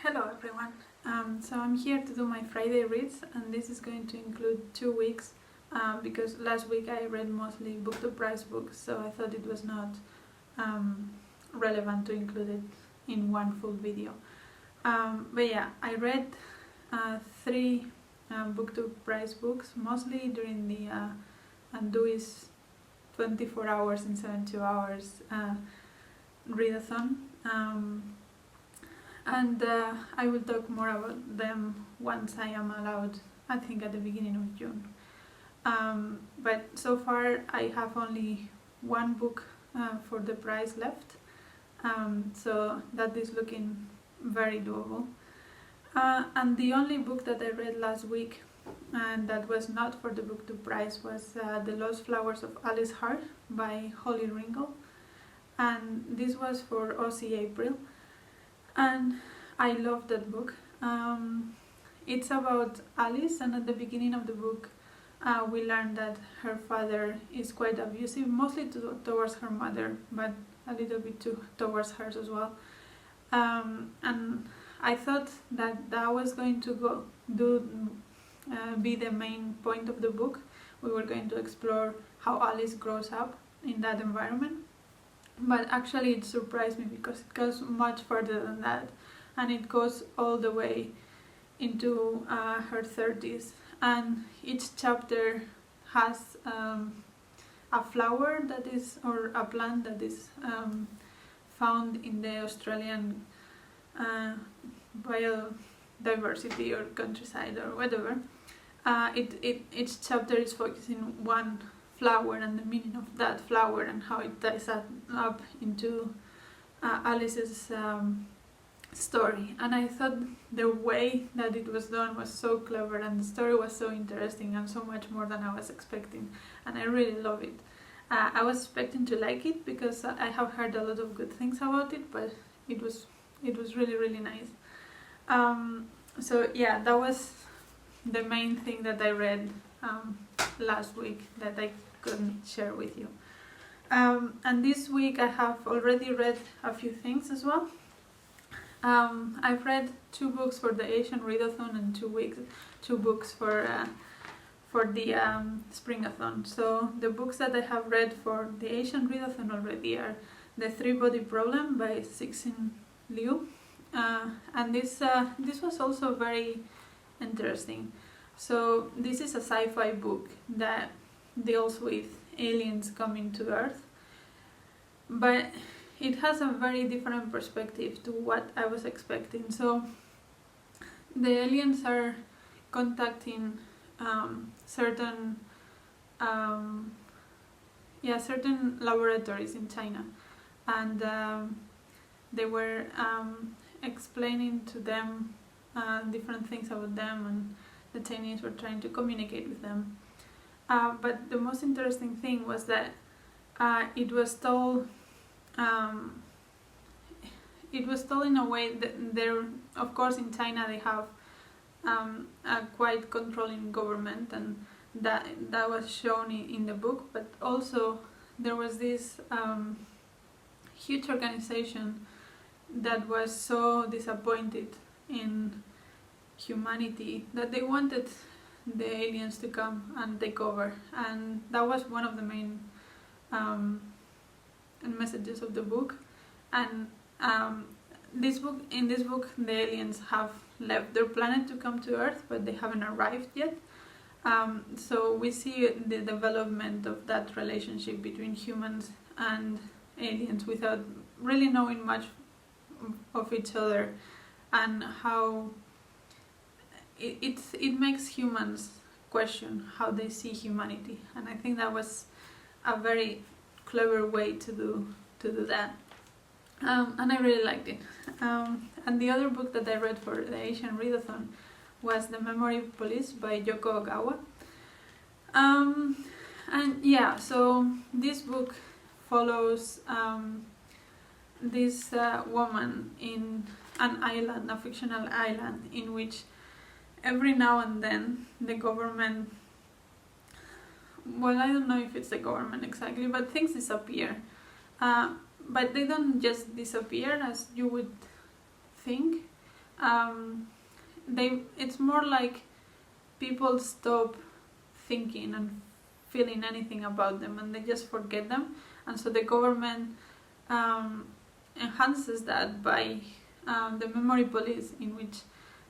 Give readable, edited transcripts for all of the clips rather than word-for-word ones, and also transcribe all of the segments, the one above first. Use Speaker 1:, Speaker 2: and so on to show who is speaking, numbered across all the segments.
Speaker 1: Hello everyone, so I'm here to do my Friday reads, and this is going to include 2 weeks because last week I read mostly book to price books, so I thought it was not relevant to include it in one full video. But yeah, I read 3 book to price books, mostly during the Andui's 24 hours in 72 hours readathon. And I will talk more about them once I am allowed, I think at the beginning of June. But so far I have only 1 book for the price left, so that is looking very doable. And the only book that I read last week and that was not for the book to price was The Lost Flowers of Alice Hart by Holly Ringland, and this was for Aussie April. And I love that book. It's about Alice, and at the beginning of the book we learn that her father is quite abusive, mostly towards her mother, but a little bit towards hers as well. And I thought that was going to be the main point of the book. We were going to explore how Alice grows up in that environment. But actually it surprised me because it goes much further than that, and it goes all the way into her 30s, and each chapter has a flower that is, or a plant that is found in the Australian biodiversity or countryside or whatever. Each chapter is focusing one flower and the meaning of that flower and how it ties up into Alice's story. And I thought the way that it was done was so clever, and the story was so interesting and so much more than I was expecting, and I really love it. I was expecting to like it because I have heard a lot of good things about it, but it was really nice. So yeah, that was the main thing that I read last week that I couldn't share with you. And this week I have already read a few things as well. I've read 2 books for the Asian Readathon and 2 books for the Springathon. So the books that I have read for the Asian Readathon already are The 3-Body Problem by Cixin Liu, and this was also very interesting. So this is a sci-fi book that deals with aliens coming to Earth, but it has a very different perspective to what I was expecting. So the aliens are contacting certain laboratories in China, and they were explaining to them different things about them, and the Chinese were trying to communicate with them. But the most interesting thing was that it was told in a way that they're, of course, in China they have a quite controlling government, and that was shown in the book. But also there was this huge organization that was so disappointed in humanity that they wanted the aliens to come and take over, and that was one of the main messages of the book. And in this book the aliens have left their planet to come to Earth, but they haven't arrived yet. So we see the development of that relationship between humans and aliens without really knowing much of each other, and how it makes humans question how they see humanity. And I think that was a very clever way to do that, and I really liked it. And the other book that I read for the Asian Readathon was The Memory of Police by Yoko Ogawa. And yeah, so this book follows this woman in an island, a fictional island, in which every now and then the government, well, I don't know if it's the government exactly, but things disappear. But they don't just disappear as you would think. it's more like people stop thinking and feeling anything about them, and they just forget them. And so the government enhances that by the memory police, in which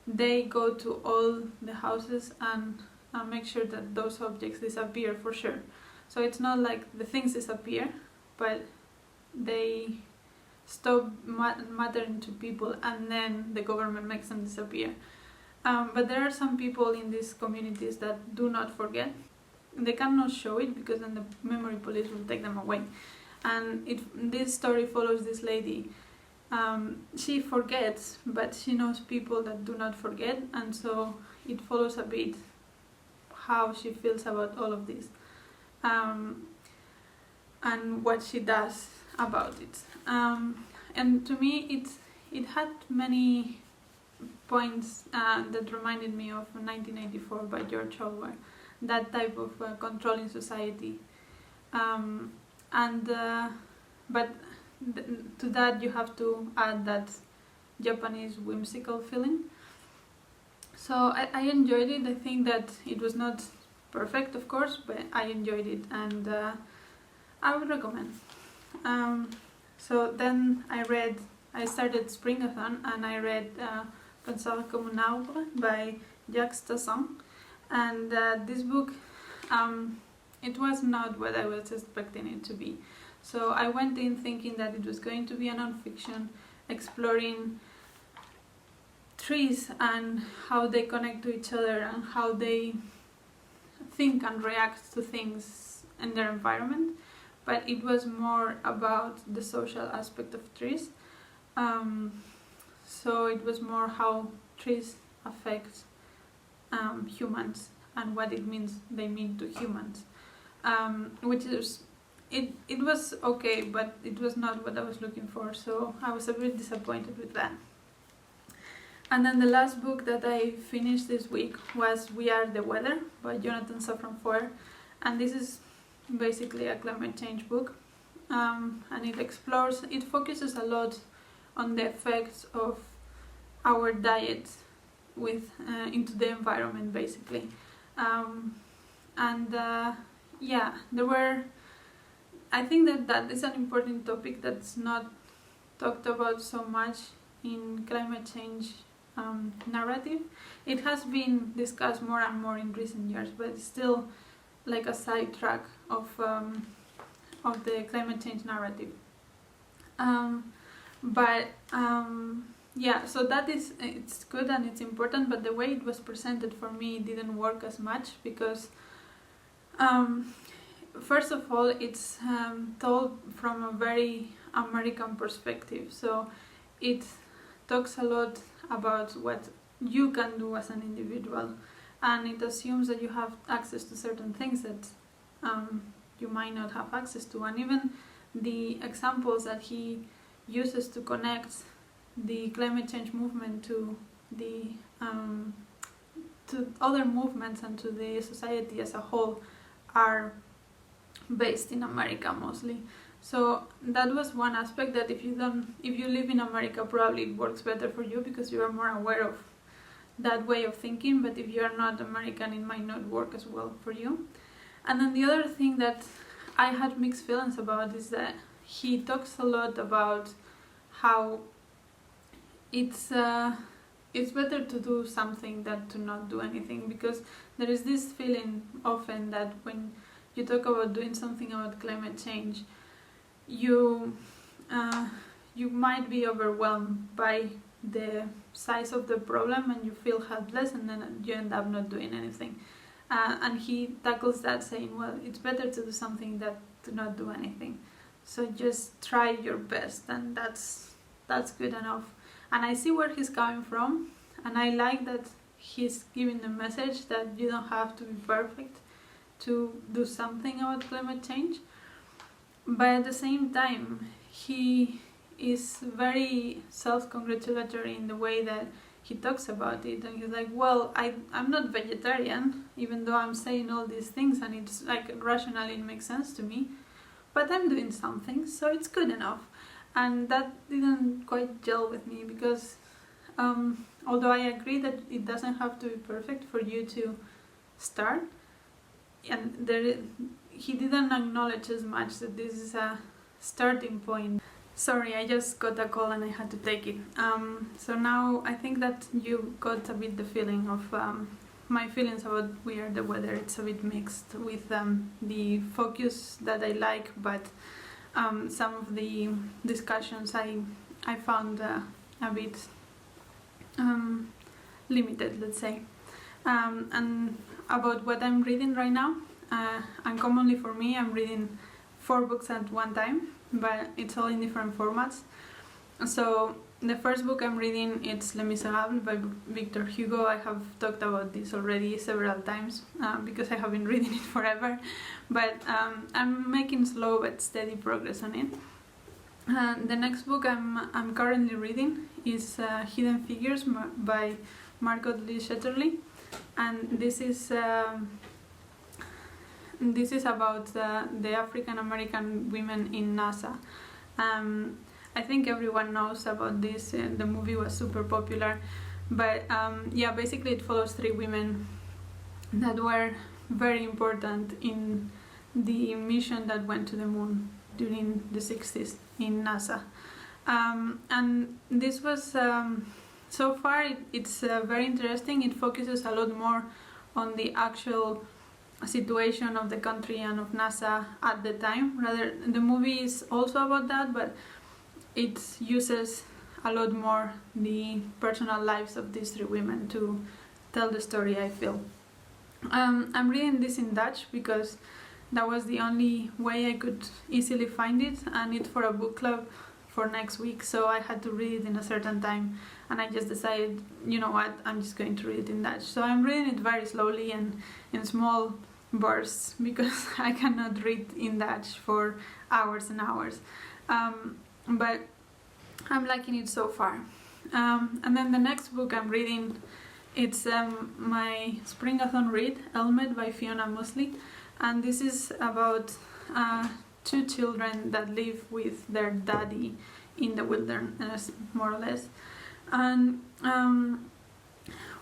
Speaker 1: they go to all the houses and make sure that those objects disappear for sure. So it's not like the things disappear, but they stop mattering to people, and then the government makes them disappear. But there are some people in these communities that do not forget. They cannot show it because then the memory police will take them away. And this story follows this lady. She forgets, but she knows people that do not forget, and so it follows a bit how she feels about all of this, and what she does about it. And to me, it had many points that reminded me of 1984 by George Orwell, that type of controlling society. But to that you have to add that Japanese whimsical feeling. So I enjoyed it. I think that it was not perfect, of course, but I enjoyed it, and I would recommend. So then I started Springathon, and I read Pensar comme un arbre by Jacques Tassin, and this book, it was not what I was expecting it to be. So I went in thinking that it was going to be a non-fiction exploring trees and how they connect to each other and how they think and react to things in their environment, but it was more about the social aspect of trees. So it was more how trees affect humans and what it means they mean to humans, which is it was okay, but it was not what I was looking for, so I was a bit disappointed with that. And then the last book that I finished this week was We Are the Weather by Jonathan Safran Foer, and this is basically a climate change book, and it focuses a lot on the effects of our diet into the environment, basically. I think that is an important topic that's not talked about so much in climate change narrative. It has been discussed more and more in recent years, but it's still like a sidetrack of the climate change narrative. So it's good and it's important, but the way it was presented for me didn't work as much because first of all, it's told from a very American perspective, so it talks a lot about what you can do as an individual, and it assumes that you have access to certain things that you might not have access to, and even the examples that he uses to connect the climate change movement to the to other movements and to the society as a whole are based in America mostly. So that was one aspect that if you live in America, probably it works better for you because you are more aware of that way of thinking, but if you are not American, it might not work as well for you. And then the other thing that I had mixed feelings about is that he talks a lot about how it's better to do something than to not do anything, because there is this feeling often that when you talk about doing something about climate change, you might be overwhelmed by the size of the problem and you feel helpless, and then you end up not doing anything. And he tackles that saying, well, it's better to do something than to not do anything. So just try your best, and that's good enough. And I see where he's coming from, and I like that he's giving the message that you don't have to be perfect to do something about climate change. But at the same time, he is very self-congratulatory in the way that he talks about it, and he's like, well, I'm not vegetarian, even though I'm saying all these things and it's like rationally it makes sense to me, but I'm doing something, so it's good enough. And that didn't quite gel with me because Although I agree that it doesn't have to be perfect for you to start, and he didn't acknowledge as much that this is a starting point. Sorry, I just got a call and I had to take it. So now I think that you got a bit the feeling of my feelings about We Are the Weather. It's a bit mixed with the focus that I like, but some of the discussions I found a bit limited, let's say. And about what I'm reading right now, uncommonly for me, I'm reading 4 books at one time, but it's all in different formats. So the first book I'm reading, it's Les Miserables by Victor Hugo. I have talked about this already several times because I have been reading it forever, but I'm making slow but steady progress on it. The next book I'm currently reading is Hidden Figures by Margot Lee Shetterly, and this is about the African American women in NASA. I think everyone knows about this. The movie was super popular, but yeah, basically it follows 3 women that were very important in the mission that went to the moon during the 60s in NASA. And this was, so far it's very interesting. It focuses a lot more on the actual situation of the country and of NASA at the time. Rather, the movie is also about that, but it uses a lot more the personal lives of these 3 women to tell the story, I feel. I'm reading this in Dutch because that was the only way I could easily find it, and it's for a book club for next week, so I had to read it in a certain time, and I just decided, you know what, I'm just going to read it in Dutch. So I'm reading it very slowly and in small bursts because I cannot read in Dutch for hours and hours. But I'm liking it so far. And then the next book I'm reading, it's my Springathon read, Elmet by Fiona Mozley, and this is about 2 children that live with their daddy in the wilderness, more or less. And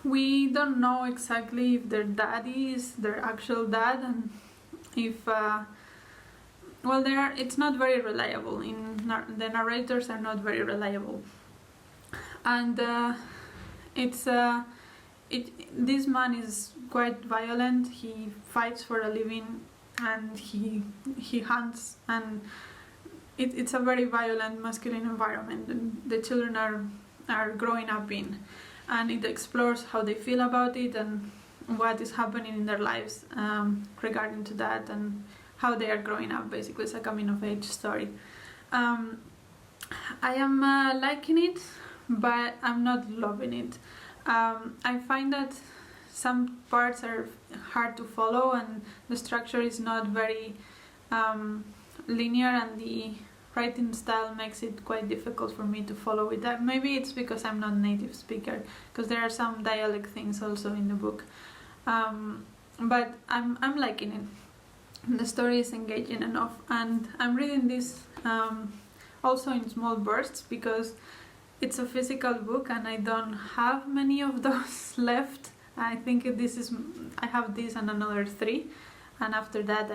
Speaker 1: we don't know exactly if their daddy is their actual dad, and if well, it's not very reliable. The narrators are not very reliable, and this man is quite violent. He fights for a living, and he hunts, and it's a very violent masculine environment, and the children are growing up in, and it explores how they feel about it and what is happening in their lives regarding to that, and how they are growing up. Basically, it's a coming of age story. I am liking it, but I'm not loving it. I find that some parts are hard to follow, and the structure is not very linear, and the writing style makes it quite difficult for me to follow it. Maybe it's because I'm not a native speaker, because there are some dialect things also in the book. But I'm liking it. The story is engaging enough, and I'm reading this also in small bursts because it's a physical book and I don't have many of those left. I think I have this and another 3, and after that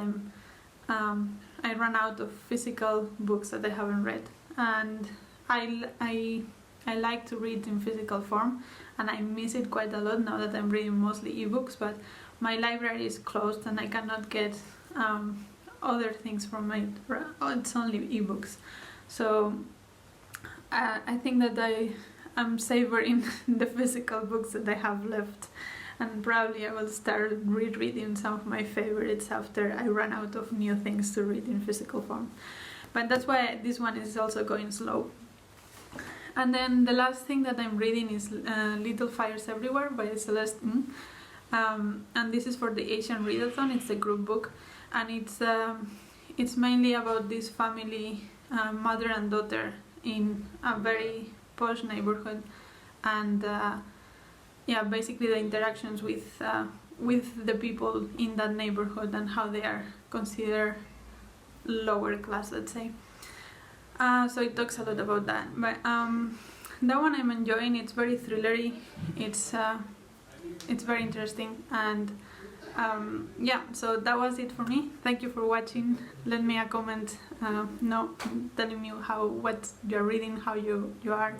Speaker 1: I run out of physical books that I haven't read, and I like to read in physical form, and I miss it quite a lot now that I'm reading mostly ebooks, but my library is closed and I cannot get other things from it. It's only ebooks, so I think that I am savoring the physical books that I have left, and probably I will start rereading some of my favorites after I run out of new things to read in physical form. But that's why this one is also going slow. And then the last thing that I'm reading is Little Fires Everywhere by Celeste Ng. And this is for the Asian Readathon. It's a group book, and it's mainly about this family, mother and daughter, in a very posh neighborhood, and yeah, basically the interactions with the people in that neighborhood and how they are considered lower class, let's say. So it talks a lot about that. But that one I'm enjoying. It's very thrillery. It's very interesting, and yeah, so that was it for me. Thank you for watching. Let me a comment telling me what you're reading, how you are,